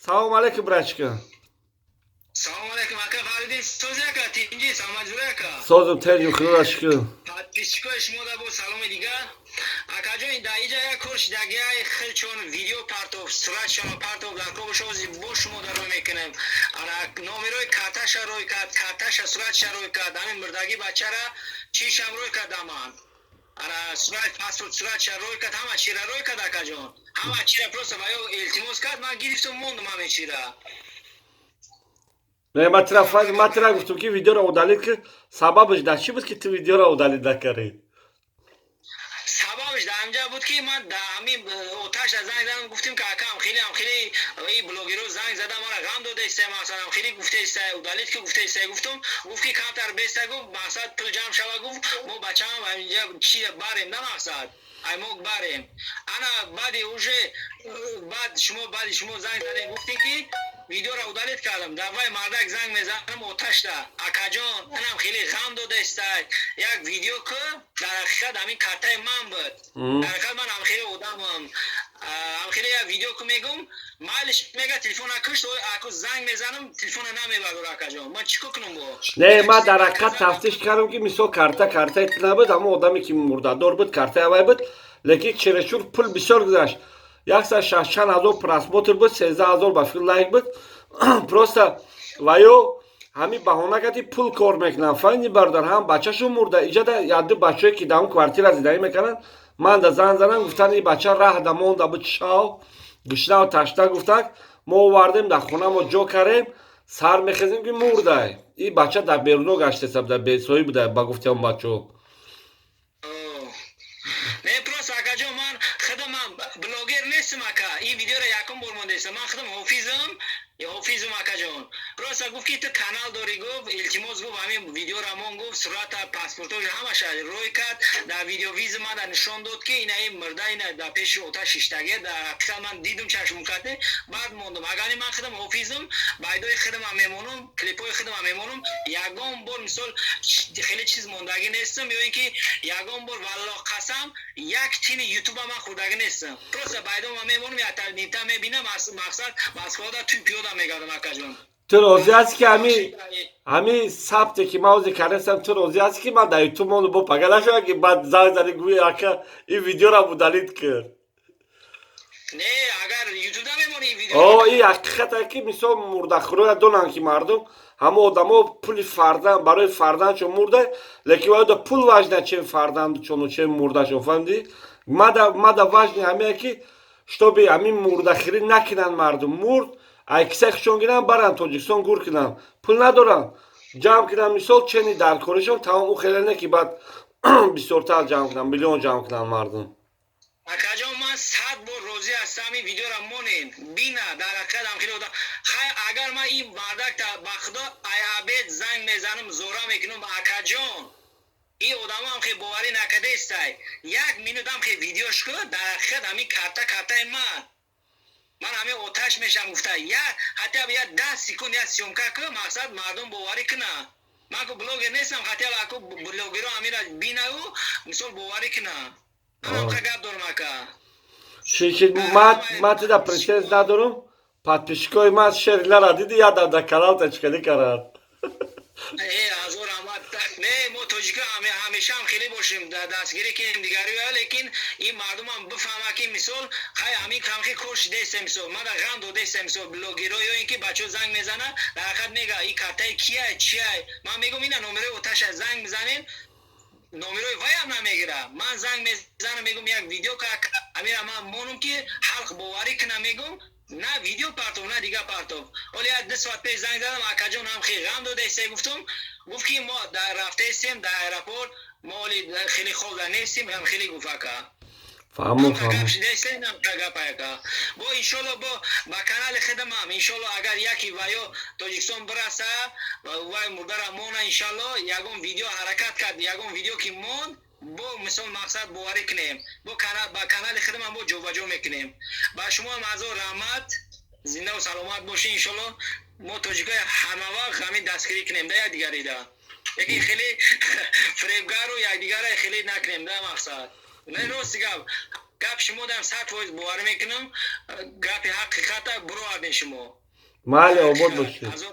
Салом алейкум, братчика. Салом алейкум, ака Фаридин соз яка, тинҷи самаҷур яка. Созум тенҷим худода шукр. Подписчикои шумо да бо саломи дига. Акаҷон да иҷа як кор шидагиай хел чон видео партов, сурат шона партов дар коби шози бо шумо да рой мекунем. Ана номерои карташа рой кад, карташа суратша рой кад, ҳамин мурдаги бачара чишам рой кад аман. Ана сурат паспорт суратша рой кад, ҳама чира рой кад акаҷон. Ҳама чира просто ваё илтимос кад, ман гирифтум мондум ҳамин чира. Не, матра гуфтум ки видеоро удалид ки сабабаш дар чӣ буд ки ту видеоро удалид накардӣ? Сабабиш дар ҳамҷа буд ки ман дар ҳамин оташа занг задам, гуфтем ки акам хеле и блогеро занг зада мара ғам дода истай, масалан хеле гуфта истай, удалид ки гуфта истай, гуфтум гуфт ки камтар беста, гуфт мақсад пул ҷамъ шава, гуфт мо бачаам ҳаминҷа чи барем на мақсад аймок барем. Ана баъди уже баъди шумо занг задем, гуфтем ки видеоро удалид кардам. Давай мардак занг мезанам оташда. Акаҷон, анам хеле ғам дода истай. Як видео ки дар ҳақиқат ҳамин картаи ман буд. Дар ҳақиқат ман ҳам хеле одамам. ҳам хеле як видео ки мегум, майлиш мега телефона кушт, аку занг мезанам, телефона намебардор акаҷон. Ман чӣ кунам бо? Не, ман дар ҳақиқат тафтиш кардам ки мисол картаи ту набуд, ҳамон одаме ки мурдадор буд, картаи авай буд, лекин чересур пул бисёр гузашт. 160,000 просмотр буд, 13,000 ба фил лайк буд. Просто ваё ҳамин баҳона кард ки пул кор мекунам. Фаҳмидӣ бародар, ҳам бачашон мурда, иҷада яду бачаҳое ки дар он квартира зиндагӣ мекарданд, ман да занг задам, гуфтанд ин бача раҳда монда буд шав, гушнаву ташна, гуфтак мо овардем дар хона мо ҷо кардем, сар мехезем ки мурдай. Ин бача дар беруно гаштеса, дар бесоӣ буда, ба гуфти он бачаҳо. Не, просто акаҷон ман худам блогер нестам ака. Ин видеоро якум бор мондестам. Ман худам ҳофизум акаҷон. Просто гуфт ки ту канал дорӣ, гуфт илтимос, гуфт ҳамин видеоро рамон, гуфт сурата паспортош ҳамаша рой кард, дар видео визи ман нишон дод ки ина ин мурда ина дар пеши оташ иштаге. Дар ҳақиқат ман дидум чашм карде, баъд мондум. Агар ман худам ҳофизум, байдои худам мемонам, клипои худам мемонам, ягон бор мисол хеле чиз мондагӣ нестам, ё ин ки ягон бор валло қасам як тини ютуба ман хурдагӣ нестам. Просто байдо ман мемонам, як тарнита мебинам, мақсад басхода ту пиёда мегардам акаҷон. ту розӣ ҳасти ки ҳамин сабте ки ман ҳозир кардастам, ту розӣ ҳасти ки ман дар ютуб монду бо пага нашудам ки баъд занг зади гӯи ака ин видеоро удалид кард? Не, агар ютубда мемони ин видео. Ин ҳақиқате ки мисол мурдахӯроя донанд ки мардум, ҳамон одамо пули фарзанд барои фарзандшон мурда, лекин ваёда пул важна чем фарзандшону чем мурдашон, фаҳмидӣ? Мада важни ҳамея ки штоби ҳамин мурдахӯрӣ накунанд мардум. Мурд ай кисаи хушон гиранд баранд Тоҷикистон гур кунанд, пул надоранд, ҷамъ кунанд мисол чени даркоришон, тамом. У хеле не ки баъд бисёртар ҷамъ кунанд, миллион ҷамъ кунанд мардум. Акаҷон ман 100 бор розӣ ҳастам ин видеоро монем бина, дар ҳақиқат ҳам хеле одам. Хай агар ман ин бардак ба худо айабед занг мезанам, зора мекунам, акаҷон ин одамам хе боварӣ накарда истай. Як минут ҳам хе видеош ку, дар ҳақиқат ҳамин картаи ман ҳамин оташ мешам гуфта. ҳатто я 10 секунд я сёмка ку, мақсад мардум боварӣ кунанд. Ман ку блогер нестам, ҳатто аку блогеро ҳаминро бинаву мисол боварӣ кунанд. Ҳамақа гап дорам ака. Ман тида претенз надорам. Подписчикои ман шерилара диди ядам дар каналта чикарӣ каранд. Азор рамат. Не, мо тоҷика ҳамеша ҳам хеле бошем дастгирӣ кунем дигариё, лекин ин мардумам бифаҳма ки мисол хай ҳамин камхи кор шида истем, мисол мана ғам дода истем, мисол блогеро ё ин ки бачаҳо занг мезананд, дар ҳақиқат мега ин картаи кияй чияй. Ман мегум ина номерои оташа занг мезанем, номерои вайам намегира. Ман занг мезанам, мегум як видео ка амира ман монум ки халқ боварӣ кунам, мегум на видео партов, на дига партов. Оли як 2 соат пеш занг задам, акаҷон ҳам хеле ғам дода истем, гуфтум гуфт ки мо дар рафта истем дар аэропорт, мо оли хеле холда нестем, ҳам хеле гуфт ака. Фаҳмом. Бо иншолло ба канали худамам иншолло агар яки ваё Тоҷикистон бираса вай мурдара мона, иншалло ягон видео ҳаракат кард, ягон видео ки монд бо мисол мақсад боварӣ кунем, ба канали худамам бо ҷобаҷо мекунем. Ба шумо ҳам азо раҳмат, зиндаву саломат бошед. Иншолло мо тоҷикои ҳама вақт ҳамин дастгирӣ кунем да якдигарида. яки хеле фребгару якдигарро хеле накунем да мақсад. Не рости гап. گپ شما دارم 100% باور میکنم گپ حقیقت برو آدین شما مالی آباد باشی. هزار